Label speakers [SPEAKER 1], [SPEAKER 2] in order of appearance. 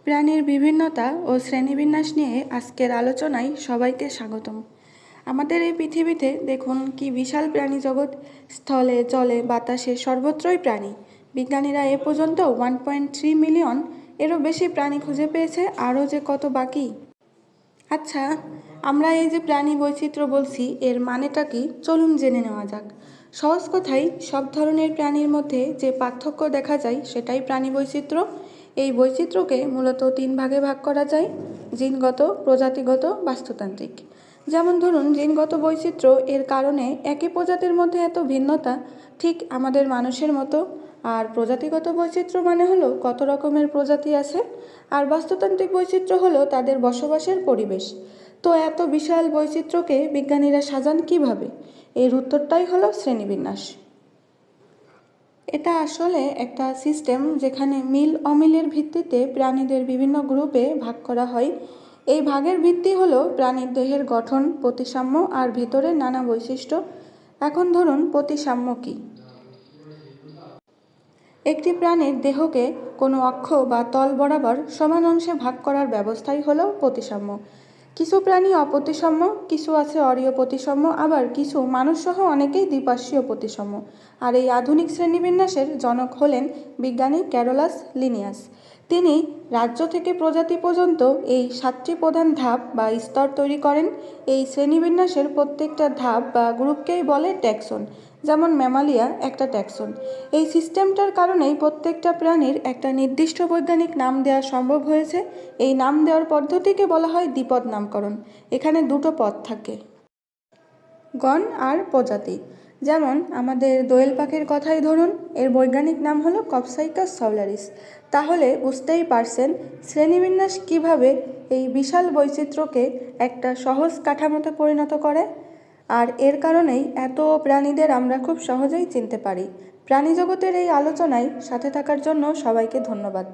[SPEAKER 1] প্রাণীর বিভিন্নতা ও শ্রেণীবিন্যাস নিয়ে আজকের আলোচনায় সবাইকে স্বাগতম। আমাদের এই পৃথিবীতে দেখুন কি বিশাল প্রাণী জগৎ, স্থলে জলে বাতাসে সর্বত্রই প্রাণী। বিজ্ঞানীরা এ পর্যন্ত 1.3 মিলিয়ন এরও বেশি প্রাণী খুঁজে পেয়েছে, আরও যে কত বাকি। আচ্ছা, আমরা এই যে প্রাণী বৈচিত্র্য বলছি, এর মানেটা কি চলুন জেনে নেওয়া যাক। সহজ কথায় সব ধরনের প্রাণীর মধ্যে যে পার্থক্য দেখা যায় সেটাই প্রাণী বৈচিত্র্য। এই বৈচিত্র্যকে মূলত 3 ভাগে ভাগ করা যায়: জিনগত, প্রজাতিগত, বাস্তুতান্ত্রিক। যেমন ধরুন, জিনগত বৈচিত্র্য এর কারণে একই প্রজাতির মধ্যে এত ভিন্নতা, ঠিক আমাদের মানুষের মতো। আর প্রজাতিগত বৈচিত্র্য মানে হলো কত রকমের প্রজাতি আছে। আর বাস্তুতান্ত্রিক বৈচিত্র্য হলো তাদের বসবাসের পরিবেশ। তো এত বিশাল বৈচিত্র্যকে বিজ্ঞানীরা সাজান কিভাবে? এর উত্তরটাই হলো শ্রেণীবিন্যাস। এটা আসলে একটা সিস্টেম যেখানে মিল অমিলের ভিত্তিতে প্রাণীদের বিভিন্ন গ্রুপে ভাগ করা হয়। এই ভাগের ভিত্তি হলো প্রাণীর দেহের গঠন, প্রতিসাম্য আর ভিতরের নানা বৈশিষ্ট্য। এখন ধরুন প্রতিসাম্য কী? একটি প্রাণীর দেহকে কোনো অক্ষ বা তল বরাবর সমান অংশে ভাগ করার ব্যবস্থাই হলো প্রতিসাম্য। কিছু প্রাণী অপ্রতিসাম্য, কিছু আছে অরীয় প্রতিসাম্য, আবার কিছু মানুষসহ অনেকেই দ্বিপার্শ্বীয় প্রতিসাম্য। আর এই আধুনিক শ্রেণীবিন্যাসের জনক হলেন বিজ্ঞানী ক্যারোলাস লিনিয়াস। তিনি রাজ্য থেকে প্রজাতি পর্যন্ত এই 7টি প্রধান ধাপ বা স্তর তৈরি করেন। এই শ্রেণীবিন্যাসের প্রত্যেকটা ধাপ বা গ্রুপকেই বলে ট্যাক্সন। যেমন ম্যামালিয়া একটা ট্যাক্সন। এই সিস্টেমটার কারণেই প্রত্যেকটা প্রাণীর একটা নির্দিষ্ট বৈজ্ঞানিক নাম দেওয়া সম্ভব হয়েছে। এই নাম দেওয়ার পদ্ধতিকে বলা হয় দ্বিপদ নামকরণ। এখানে দুটো পদ থাকে, গণ আর প্রজাতি। যেমন আমাদের দোয়েল পাখির কথাই ধরুন, এর বৈজ্ঞানিক নাম হলো কপসাইকাস সাউলারিস। তাহলে বুঝতেই পারছেন শ্রেণীবিন্যাস কিভাবে এই বিশাল বৈচিত্র্যকে একটা সহজ কাঠামোতে পরিণত করে। আর এর কারণেই এত প্রাণীদের আমরা খুব সহজেই চিনতে পারি। প্রাণী জগতের এই আলোচনায় সাথে থাকার জন্য সবাইকে ধন্যবাদ।